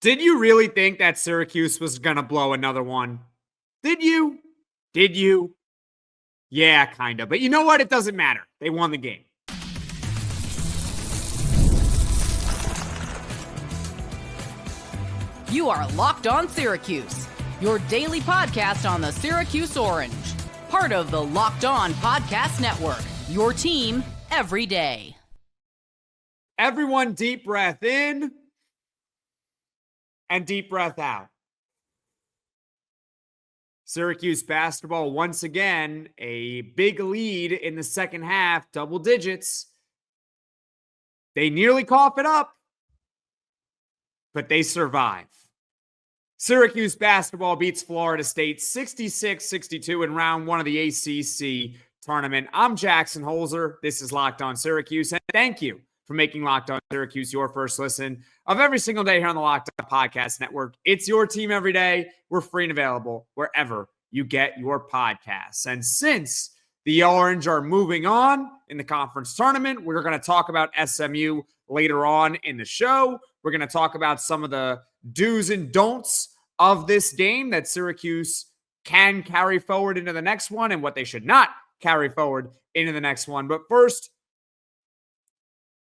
Did you really think that Syracuse was going to blow another one? Did you? Did you? Yeah, kind of. But you know what? It doesn't matter. They won the game. You are Locked On Syracuse, your daily podcast on the Syracuse Orange. Part of the Locked On Podcast Network, your team every day. Everyone deep breath in and deep breath out. Syracuse basketball, once again, a big lead in the second half, double digits. They nearly cough it up, but they survive. Syracuse basketball beats Florida State 66-62 in round one of the ACC Tournament. I'm Jackson Holzer. This is Locked On Syracuse, and thank you for making Locked On Syracuse your first listen of every single day here on the Locked On Podcast Network. It's your team every day. We're free and available wherever you get your podcasts. And since the Orange are moving on in the conference tournament, we're going to talk about SMU later on in the show. We're going to talk about some of the do's and don'ts of this game that Syracuse can carry forward into the next one and what they should not carry forward into the next one. But first,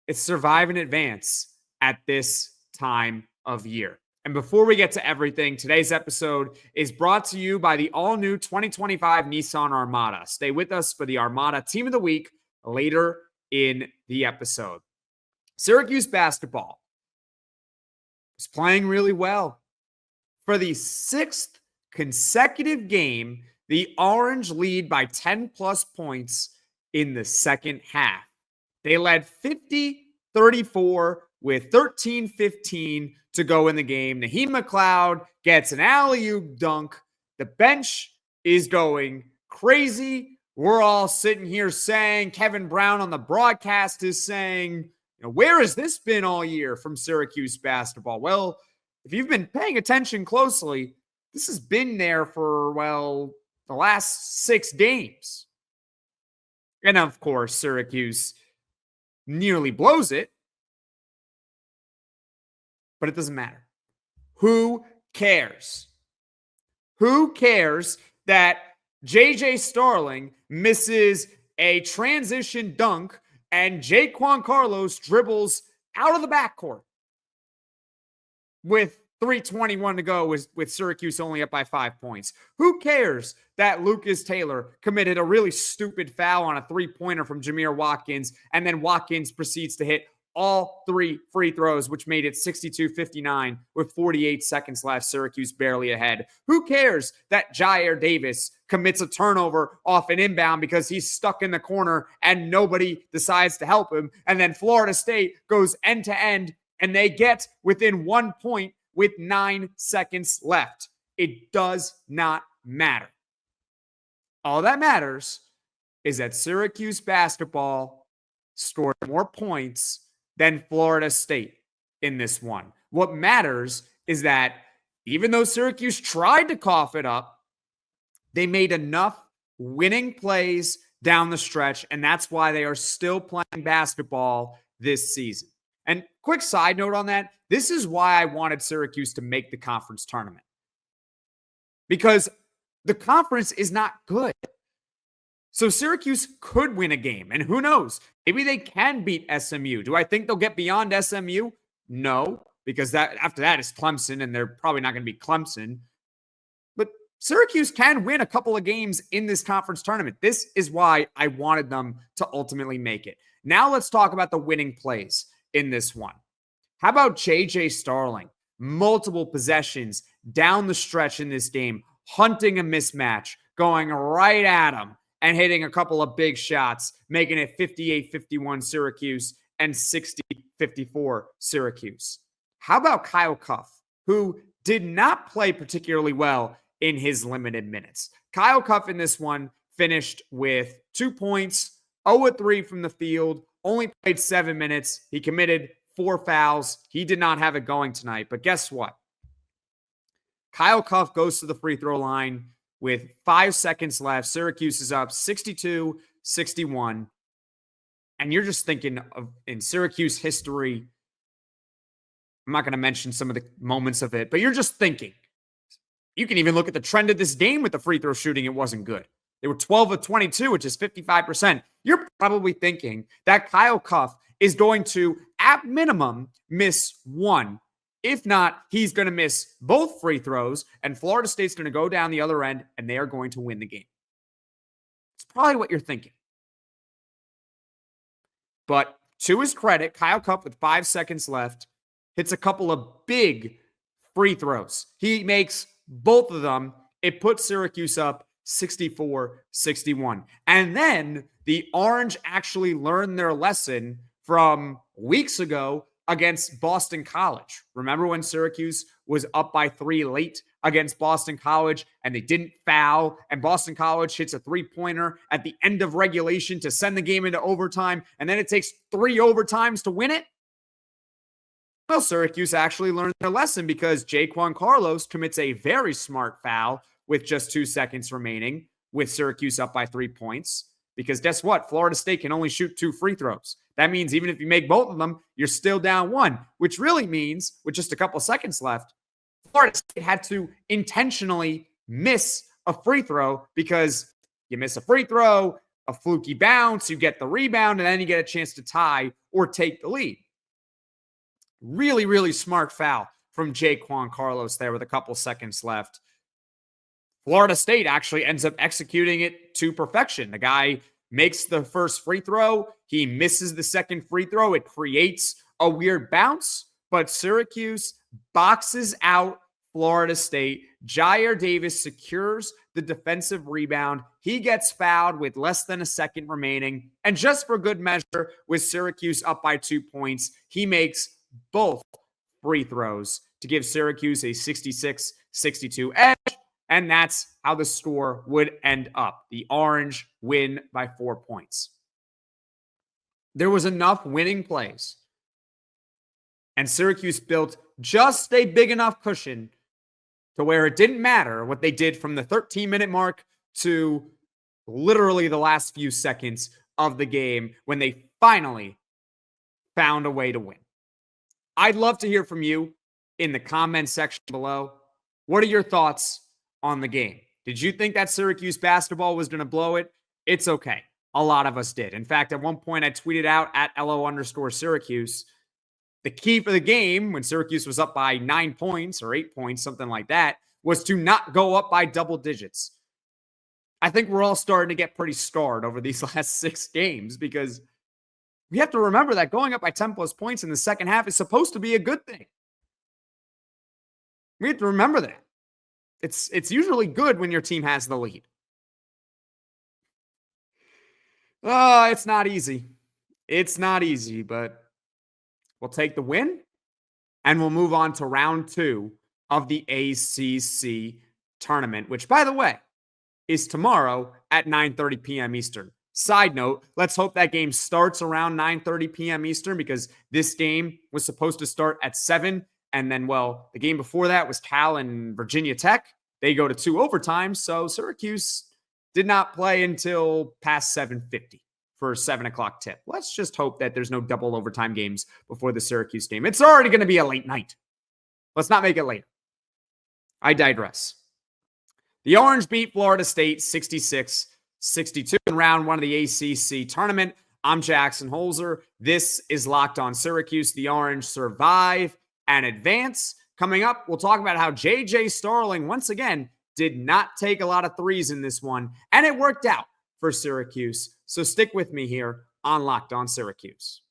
it's survive and advance at this time of year. And before we get to everything, today's episode is brought to you by the all-new 2025 Nissan Armada. Stay with us for the Armada Team of the Week later in the episode. Syracuse basketball is playing really well. For the sixth consecutive game, the Orange lead by 10-plus points in the second half. They led 50-34 with 13-15 to go in the game. Naheem McLeod gets an alley-oop dunk. The bench is going crazy. We're all sitting here saying, Kevin Brown on the broadcast is saying, where has this been all year from Syracuse basketball? Well, if you've been paying attention closely, this has been there for, the last 6 games. And of course, Syracuse nearly blows it, but it doesn't matter. Who cares? Who cares that J.J. Starling misses a transition dunk and Jaquan Carlos dribbles out of the backcourt with 3:21 to go with Syracuse only up by 5 points? Who cares that Lucas Taylor committed a really stupid foul on a three-pointer from Jameer Watkins, and then Watkins proceeds to hit all 3 free throws, which made it 62-59 with 48 seconds left, Syracuse barely ahead? Who cares that Jair Davis commits a turnover off an inbound because he's stuck in the corner and nobody decides to help him? And then Florida State goes end-to-end and they get within 1 point with 9 seconds left. It does not matter. All that matters is that Syracuse basketball scored more points than Florida State in this one. What matters is that even though Syracuse tried to cough it up, they made enough winning plays down the stretch, and that's why they are still playing basketball this season. And quick side note on that, this is why I wanted Syracuse to make the conference tournament. Because the conference is not good. So Syracuse could win a game, and who knows? Maybe they can beat SMU. Do I think they'll get beyond SMU? No, because after that is Clemson, and they're probably not going to be Clemson. But Syracuse can win a couple of games in this conference tournament. This is why I wanted them to ultimately make it. Now let's talk about the winning plays in this one. How about J.J. Starling? Multiple possessions down the stretch in this game, hunting a mismatch, going right at him, and hitting a couple of big shots, making it 58-51 Syracuse and 60-54 Syracuse. How about Kyle Cuffe, who did not play particularly well in his limited minutes? Kyle Cuffe in this one finished with 2 points, 0-3 from the field, only played 7 minutes. He committed 4 fouls. He did not have it going tonight. But guess what? Kyle Cuffe goes to the free throw line with 5 seconds left. Syracuse is up 62-61. And you're just thinking of, in Syracuse history, I'm not going to mention some of the moments of it, but you're just thinking. You can even look at the trend of this game with the free throw shooting. It wasn't good. They were 12 of 22, which is 55%. You're probably thinking that Kyle Cuffe is going to, at minimum, miss one. If not, he's going to miss both free throws, and Florida State's going to go down the other end, and they are going to win the game. It's probably what you're thinking. But to his credit, Kyle Cuffe, with 5 seconds left, hits a couple of big free throws. He makes both of them. It puts Syracuse up 64-61. And then the Orange actually learned their lesson from weeks ago against Boston College. Remember when Syracuse was up by 3 late against Boston College and they didn't foul, and Boston College hits a 3-pointer at the end of regulation to send the game into overtime, and then it takes 3 overtimes to win it? Well, Syracuse actually learned their lesson because Jaquan Carlos commits a very smart foul with just 2 seconds remaining, with Syracuse up by 3 points. Because guess what? Florida State can only shoot 2 free throws. That means even if you make both of them, you're still down 1, which really means, with just a couple seconds left, Florida State had to intentionally miss a free throw, because you miss a free throw, a fluky bounce, you get the rebound, and then you get a chance to tie or take the lead. Really, really smart foul from Jaquan Carlos there with a couple seconds left. Florida State actually ends up executing it to perfection. The guy makes the first free throw. He misses the second free throw. It creates a weird bounce, but Syracuse boxes out Florida State. Jair Davis secures the defensive rebound. He gets fouled with less than a second remaining. And just for good measure, with Syracuse up by 2 points, he makes both free throws to give Syracuse a 66-62 edge. And that's how the score would end up. The Orange win by 4 points. There was enough winning plays, and Syracuse built just a big enough cushion to where it didn't matter what they did from the 13-minute mark to literally the last few seconds of the game when they finally found a way to win. I'd love to hear from you in the comment section below. What are your thoughts on the game? Did you think that Syracuse basketball was going to blow it? It's okay. A lot of us did. In fact, at one point I tweeted out at @LO_Syracuse, the key for the game when Syracuse was up by 9 points or 8 points, something like that, was to not go up by double digits. I think we're all starting to get pretty scarred over these last 6 games, because we have to remember that going up by 10 plus points in the second half is supposed to be a good thing. We have to remember that. It's usually good when your team has the lead. It's not easy. It's not easy, but we'll take the win, and we'll move on to round 2 of the ACC Tournament, which, by the way, is tomorrow at 9:30 p.m. Eastern. Side note, let's hope that game starts around 9:30 p.m. Eastern, because this game was supposed to start at 7. And then, well, the game before that was Cal and Virginia Tech. They go to 2 overtimes, so Syracuse did not play until past 7:50 for a 7 o'clock tip. Let's just hope that there's no double overtime games before the Syracuse game. It's already going to be a late night. Let's not make it later. I digress. The Orange beat Florida State 66-62 in round 1 of the ACC Tournament. I'm Jackson Holzer. This is Locked On Syracuse. The Orange survive and advance. Coming up, we'll talk about how J.J. Starling, once again, did not take a lot of threes in this one, and it worked out for Syracuse. So stick with me here on Locked On Syracuse.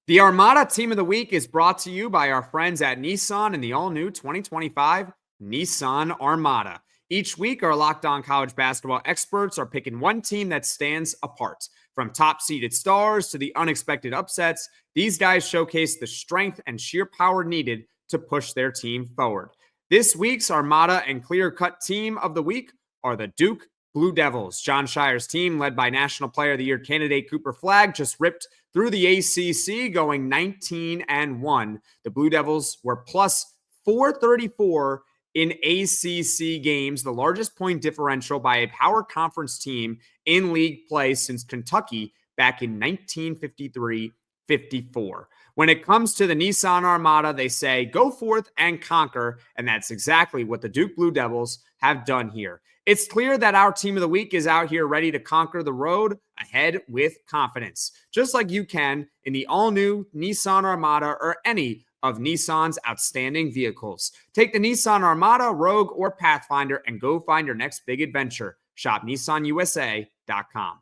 The Armada Team of the Week is brought to you by our friends at Nissan and the all-new 2025 Nissan Armada. Each week, our Locked On College Basketball experts are picking one team that stands apart. From top-seeded stars to the unexpected upsets, these guys showcase the strength and sheer power needed to push their team forward. This week's Armada and clear-cut team of the week are the Duke Blue Devils. John Shire's team, led by National Player of the Year candidate Cooper Flagg, just ripped through the ACC, going 19-1. The Blue Devils were plus 434 in ACC games, the largest point differential by a power conference team in league play since Kentucky back in 1953 54. When it comes to the Nissan Armada, they say go forth and conquer, and that's exactly what the Duke Blue Devils have done here. It's clear that our team of the week is out here ready to conquer the road ahead with confidence, just like you can in the all-new Nissan Armada or any of Nissan's outstanding vehicles. Take the Nissan Armada, Rogue, or Pathfinder and go find your next big adventure. Shop NissanUSA.com.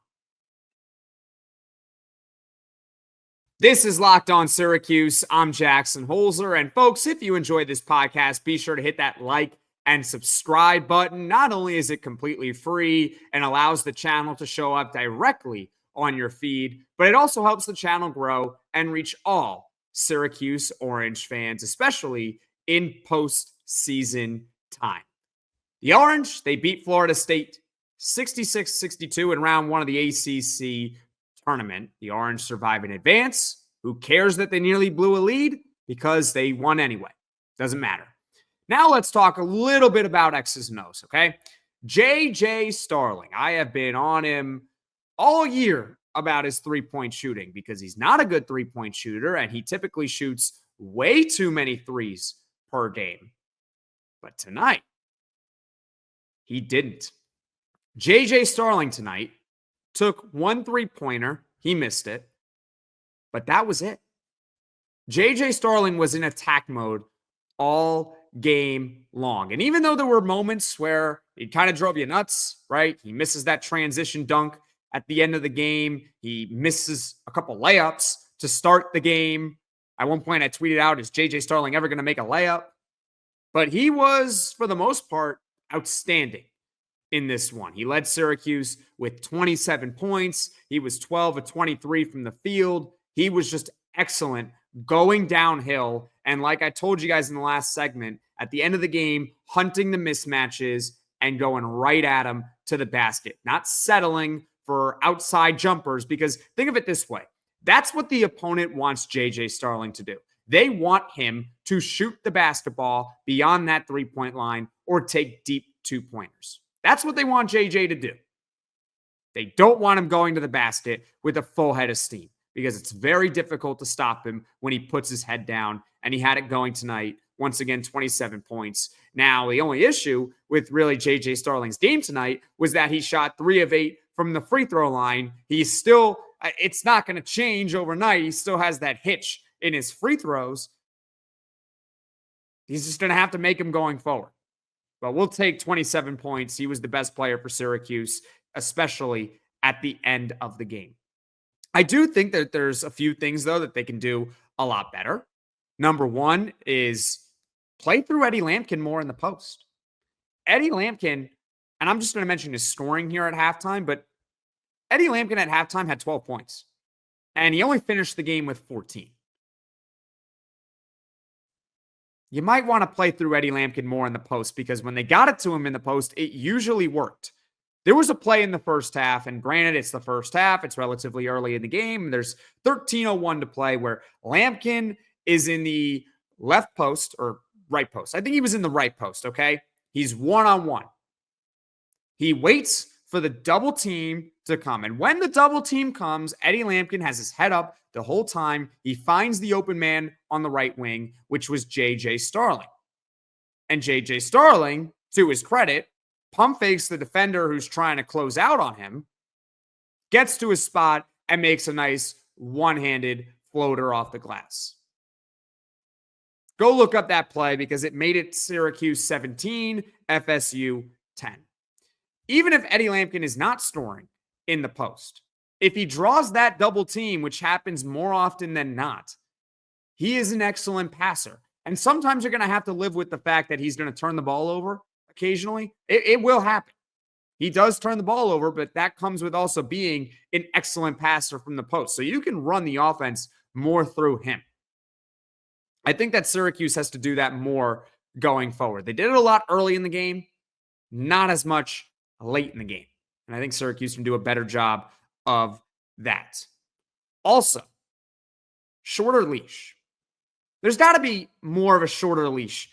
This is Locked On Syracuse. I'm Jackson Holzer. And folks, if you enjoyed this podcast, be sure to hit that like and subscribe button. Not only is it completely free and allows the channel to show up directly on your feed, but it also helps the channel grow and reach all Syracuse Orange fans, especially in postseason time. The Orange, they beat Florida State 66-62 in round one of the ACC Tournament. The Orange survive in advance. Who cares that they nearly blew a lead? Because they won anyway. Doesn't matter. Now let's talk a little bit about X's and O's, okay? J.J. Starling. I have been on him all year about his three-point shooting because he's not a good three-point shooter and he typically shoots way too many threes per game. But tonight, he didn't. J.J. Starling tonight took one three-pointer. He missed it. But that was it. J.J. Starling was in attack mode all game long. And even though there were moments where it kind of drove you nuts, right? He misses that transition dunk at the end of the game. He misses a couple layups to start the game. At one point I tweeted out, is J.J. Starling ever going to make a layup? But he was, for the most part, outstanding in this one. He led Syracuse with 27 points. He was 12 of 23 from the field. He was just excellent going downhill. And like I told you guys in the last segment, at the end of the game, hunting the mismatches and going right at him to the basket, not settling for outside jumpers. Because think of it this way. That's what the opponent wants J.J. Starling to do. They want him to shoot the basketball beyond that three-point line or take deep two-pointers. That's what they want J.J. to do. They don't want him going to the basket with a full head of steam because it's very difficult to stop him when he puts his head down, and he had it going tonight. Once again, 27 points. Now, the only issue with really J.J. Starling's game tonight was that he shot 3 of 8 from the free throw line. He's still, it's not going to change overnight. He still has that hitch in his free throws. He's just going to have to make them going forward. But we'll take 27 points. He was the best player for Syracuse, especially at the end of the game. I do think that there's a few things, though, that they can do a lot better. Number one is play through Eddie Lampkin more in the post. Eddie Lampkin, and I'm just going to mention his scoring here at halftime, but Eddie Lampkin at halftime had 12 points, and he only finished the game with 14. You might want to play through Eddie Lampkin more in the post because when they got it to him in the post, it usually worked. There was a play in the first half, and granted, it's the first half. It's relatively early in the game. There's 13:01 to play where Lampkin is in the left post or right post. I think he was in the right post, okay? He's one-on-one. He waits for the double team to come. And when the double team comes, Eddie Lampkin has his head up the whole time. He finds the open man on the right wing, which was J.J. Starling. And J.J. Starling, to his credit, pump fakes the defender who's trying to close out on him, gets to his spot, and makes a nice one-handed floater off the glass. Go look up that play because it made it Syracuse 17, FSU 10. Even if Eddie Lampkin is not scoring in the post, if he draws that double team, which happens more often than not, he is an excellent passer. And sometimes you're going to have to live with the fact that he's going to turn the ball over occasionally. It will happen. He does turn the ball over, but that comes with also being an excellent passer from the post. So you can run the offense more through him. I think that Syracuse has to do that more going forward. They did it a lot early in the game, not as much late in the game. And I think Syracuse can do a better job of that. Also, shorter leash. There's got to be more of a shorter leash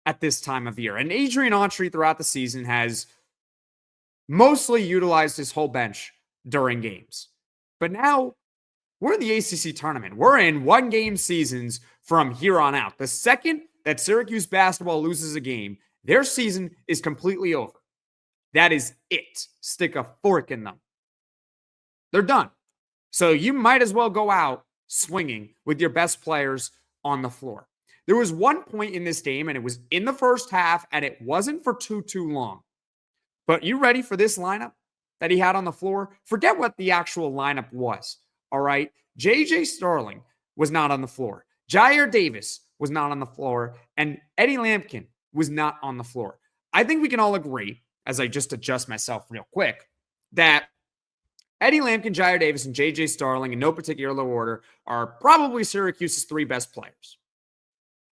at this time of year. And Adrian Autry throughout the season has mostly utilized his whole bench during games. But now we're in the ACC tournament. We're in one-game seasons from here on out. The second that Syracuse basketball loses a game, their season is completely over. That is it. Stick a fork in them. They're done. So you might as well go out swinging with your best players on the floor. There was one point in this game, and it was in the first half, and it wasn't for too long. But you ready for this lineup that he had on the floor? Forget what the actual lineup was, all right? J.J. Starling was not on the floor. Jair Davis was not on the floor, and Eddie Lampkin was not on the floor. I think we can all agree, as I just adjust myself real quick, that Eddie Lampkin, Jair Davis, and J.J. Starling, in no particular order, are probably Syracuse's three best players.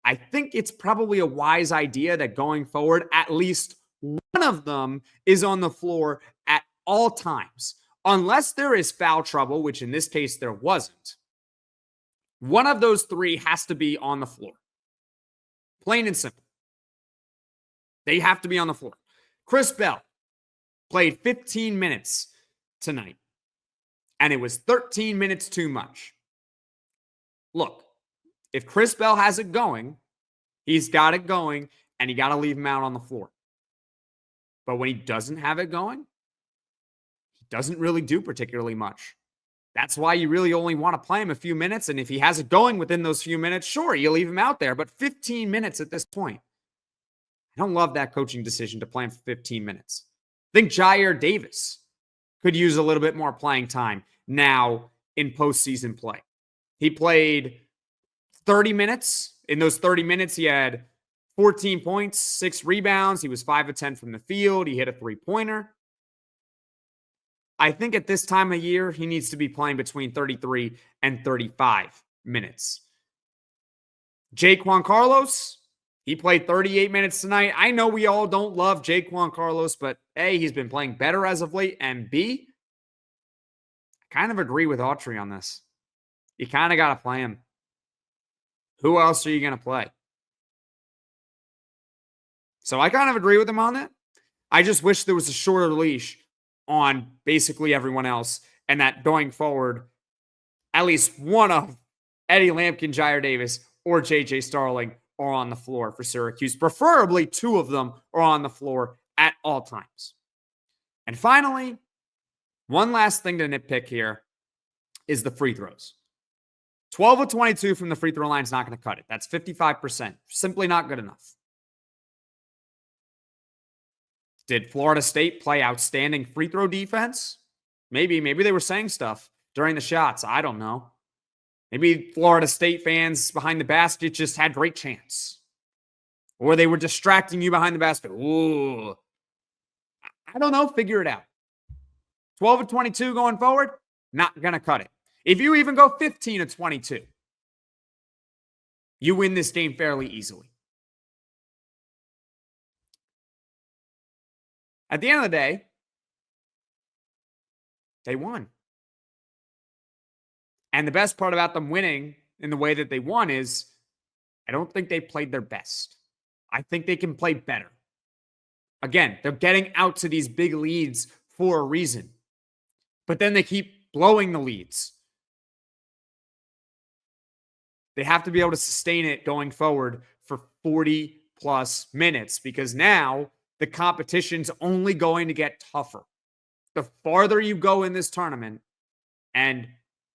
I think it's probably a wise idea that going forward, at least one of them is on the floor at all times. Unless there is foul trouble, which in this case there wasn't, one of those three has to be on the floor. Plain and simple. They have to be on the floor. Chris Bell played 15 minutes tonight, and it was 13 minutes too much. Look, if Chris Bell has it going, he's got it going, and you got to leave him out on the floor. But when he doesn't have it going, he doesn't really do particularly much. That's why you really only want to play him a few minutes, and if he has it going within those few minutes, sure, you leave him out there, but 15 minutes at this point. I don't love that coaching decision to play him for 15 minutes. I think Jair Davis could use a little bit more playing time now in postseason play. He played 30 minutes. In those 30 minutes, he had 14 points, 6 rebounds. He was 5 of 10 from the field. He hit a three-pointer. I think at this time of year, he needs to be playing between 33 and 35 minutes. Jaquan Carlos, he played 38 minutes tonight. I know we all don't love Jaquan Carlos, but A, he's been playing better as of late, and B, I kind of agree with Autry on this. You kind of got to play him. Who else are you going to play? So I kind of agree with him on that. I just wish there was a shorter leash on basically everyone else, and that going forward, at least one of Eddie Lampkin, Jair Davis, or J.J. Starling are on the floor for Syracuse. Preferably two of them are on the floor at all times. And finally, one last thing to nitpick here is the free throws. 12 of 22 from the free throw line is not going to cut it. That's 55%. Simply not good enough. Did Florida State play outstanding free throw defense? Maybe they were saying stuff during the shots. I don't know. Maybe Florida State fans behind the basket just had great chance. Or they were distracting you behind the basket. Ooh. I don't know. Figure it out. 12 of 22 going forward, not going to cut it. If you even go 15 of 22, you win this game fairly easily. At the end of the day, they won. And the best part about them winning in the way that they won is I don't think they played their best. I think they can play better. Again, they're getting out to these big leads for a reason. But then they keep blowing the leads. They have to be able to sustain it going forward for 40 plus minutes because now the competition's only going to get tougher. The farther you go in this tournament, and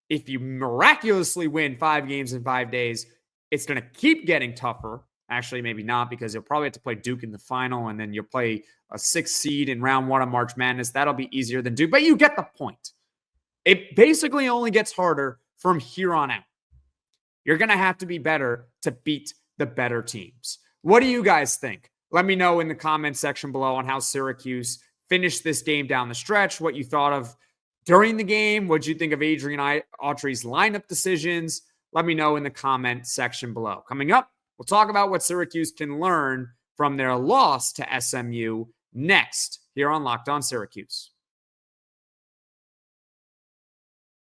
if you miraculously win 5 games in 5 days, it's going to keep getting tougher. Actually, maybe not, because you'll probably have to play Duke in the final, and then you'll play a 6th seed in round 1 of March Madness. That'll be easier than Duke, but you get the point. It basically only gets harder from here on out. You're going to have to be better to beat the better teams. What do you guys think? Let me know in the comments section below on how Syracuse finished this game down the stretch, what you thought of during the game, what you think of Adrian Autry's lineup decisions. Let me know in the comment section below. Coming up, we'll talk about what Syracuse can learn from their loss to SMU next here on Locked On Syracuse.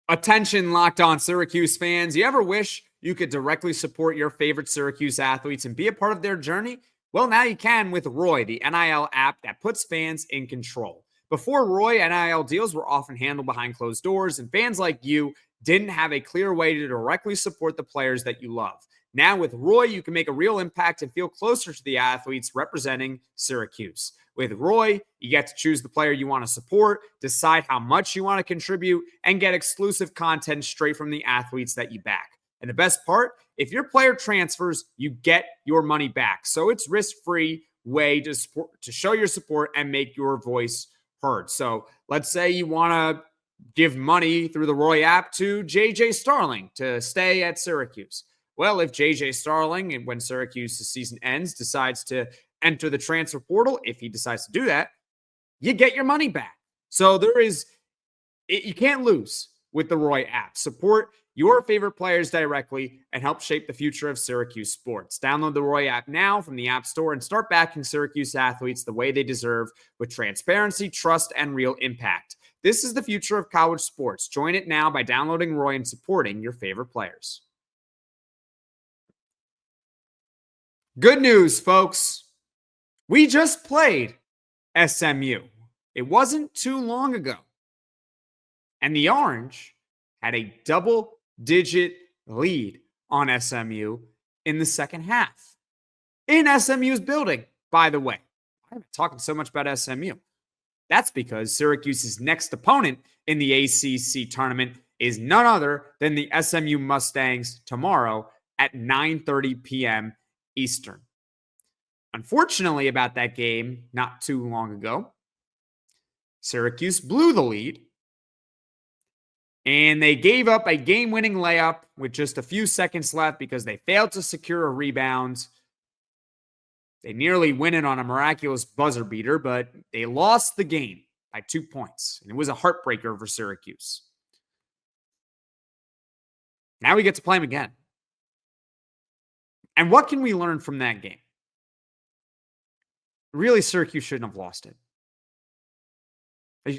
Attention, Locked On Syracuse fans. You ever wish you could directly support your favorite Syracuse athletes and be a part of their journey? Well, now you can with Roy, the NIL app that puts fans in control. Before Roy, NIL deals were often handled behind closed doors, and fans like you didn't have a clear way to directly support the players that you love. Now with Roy, you can make a real impact and feel closer to the athletes representing Syracuse. With Roy, you get to choose the player you want to support, decide how much you want to contribute, and get exclusive content straight from the athletes that you back. And the best part, if your player transfers, you get your money back. So it's risk-free way to show your support and make your voice heard. So let's say you want to give money through the Roy app to JJ Starling to stay at Syracuse. Well, if JJ Starling, and when Syracuse's season ends, decides to enter the transfer portal, if he decides to do that, you get your money back. So you can't lose with the Roy app. Support your favorite players directly and help shape the future of Syracuse sports. Download the Roy app now from the App Store and start backing Syracuse athletes the way they deserve with transparency, trust, and real impact. This is the future of college sports. Join it now by downloading Roy and supporting your favorite players. Good news, folks. We just played SMU. It wasn't too long ago. And the Orange had a double-digit lead on SMU in the second half. In SMU's building, by the way. I've been talking so much about SMU. That's because Syracuse's next opponent in the ACC tournament is none other than the SMU Mustangs tomorrow at 9:30 p.m. Eastern. Unfortunately, about that game not too long ago, Syracuse blew the lead, and they gave up a game-winning layup with just a few seconds left because they failed to secure a rebound. They nearly win it on a miraculous buzzer beater, but they lost the game by 2 points, and it was a heartbreaker for Syracuse. Now we get to play them again. And what can we learn from that game? Really, Syracuse shouldn't have lost it.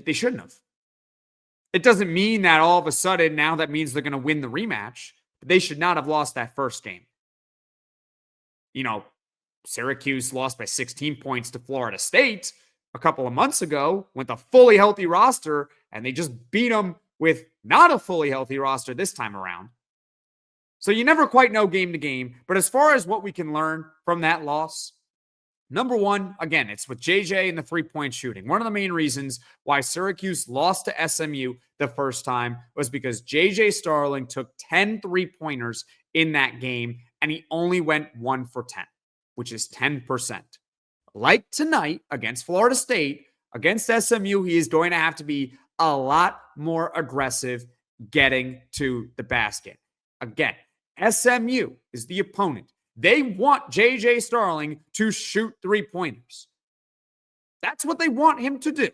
They shouldn't have. It doesn't mean that all of a sudden now that means they're going to win the rematch. But they should not have lost that first game. Syracuse lost by 16 points to Florida State a couple of months ago with a fully healthy roster, and they just beat them with not a fully healthy roster this time around. So you never quite know game to game. But as far as what we can learn from that loss, number one, again, it's with JJ and the three-point shooting. One of the main reasons why Syracuse lost to SMU the first time was because JJ Starling took 10 three-pointers in that game, and he only went 1 for 10, which is 10%. Like tonight against Florida State, against SMU, he is going to have to be a lot more aggressive getting to the basket. Again, SMU is the opponent. They want JJ Starling to shoot three-pointers. That's what they want him to do.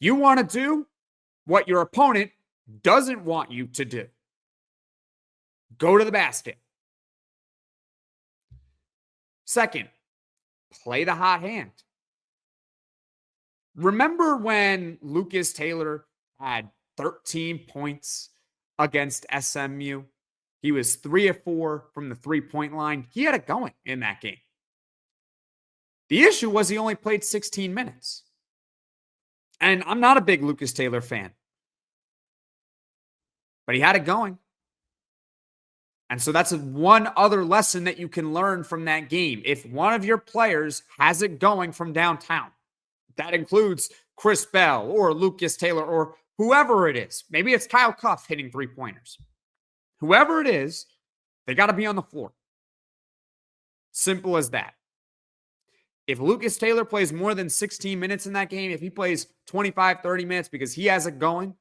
You want to do what your opponent doesn't want you to do. Go to the basket. Second, play the hot hand. Remember when Lucas Taylor had 13 points against SMU? He was 3 of 4 from the three-point line. He had it going in that game. The issue was he only played 16 minutes. And I'm not a big Lucas Taylor fan. But he had it going. And so that's one other lesson that you can learn from that game. If one of your players has it going from downtown, that includes Chris Bell or Lucas Taylor or whoever it is. Maybe it's Kyle Cuffe hitting three-pointers. Whoever it is, they got to be on the floor. Simple as that. If Lucas Taylor plays more than 16 minutes in that game, if he plays 25, 30 minutes because he has it going,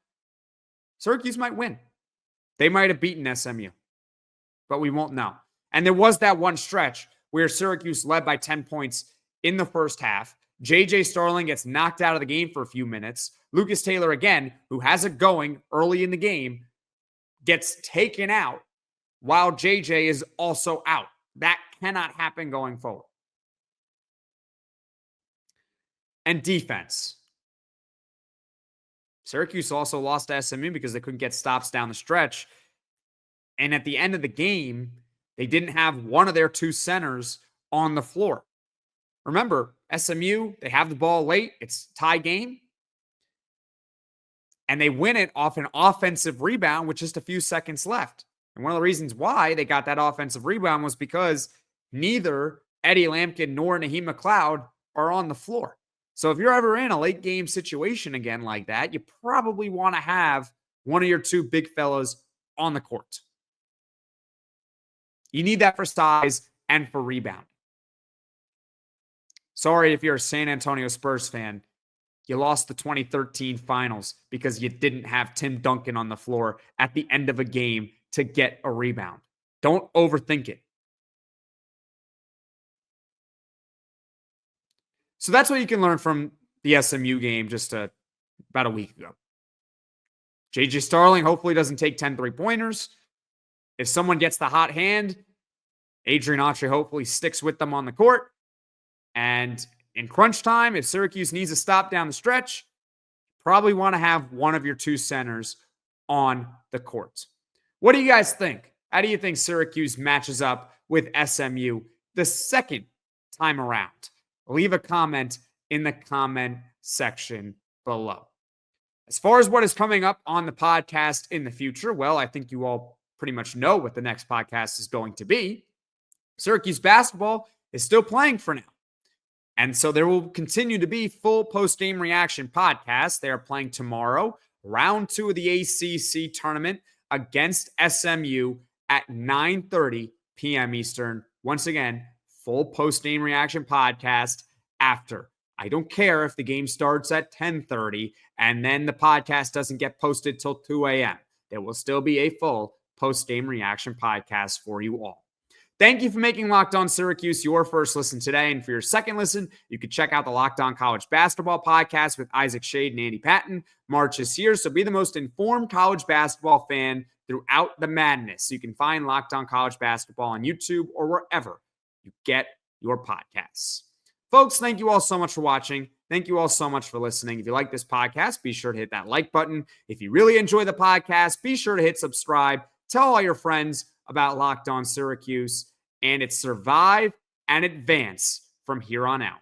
Syracuse might win. They might have beaten SMU, but we won't know. And there was that one stretch where Syracuse led by 10 points in the first half. JJ Starling gets knocked out of the game for a few minutes. Lucas Taylor, again, who has it going early in the game, gets taken out while JJ is also out. That cannot happen going forward. And defense. Syracuse also lost to SMU because they couldn't get stops down the stretch. And at the end of the game, they didn't have one of their two centers on the floor. Remember, SMU, they have the ball late. It's a tie game. And they win it off an offensive rebound with just a few seconds left. And one of the reasons why they got that offensive rebound was because neither Eddie Lampkin nor Naheem McLeod are on the floor. So if you're ever in a late game situation again like that, you probably want to have one of your two big fellas on the court. You need that for size and for rebound. Sorry if you're a San Antonio Spurs fan. You lost the 2013 finals because you didn't have Tim Duncan on the floor at the end of a game to get a rebound. Don't overthink it. So that's what you can learn from the SMU game just about a week ago. JJ Starling hopefully doesn't take 10 3-pointers. If someone gets the hot hand, Adrian Autry hopefully sticks with them on the court. And in crunch time, if Syracuse needs a stop down the stretch, probably want to have one of your two centers on the court. What do you guys think? How do you think Syracuse matches up with SMU the second time around? Leave a comment in the comment section below. As far as what is coming up on the podcast in the future, well, I think you all pretty much know what the next podcast is going to be. Syracuse basketball is still playing for now. And so there will continue to be full post-game reaction podcasts. They are playing tomorrow, round 2 of the ACC Tournament against SMU at 9:30 p.m. Eastern. Once again, full post-game reaction podcast after. I don't care if the game starts at 10:30 and then the podcast doesn't get posted till 2 a.m. There will still be a full post-game reaction podcast for you all. Thank you for making Locked On Syracuse your first listen today. And for your second listen, you can check out the Locked On College Basketball podcast with Isaac Shade and Andy Patton. March is here, so be the most informed college basketball fan throughout the madness. You can find Locked On College Basketball on YouTube or wherever you get your podcasts. Folks, thank you all so much for watching. Thank you all so much for listening. If you like this podcast, be sure to hit that like button. If you really enjoy the podcast, be sure to hit subscribe. Tell all your friends about Locked On Syracuse, and it's survive and advance from here on out.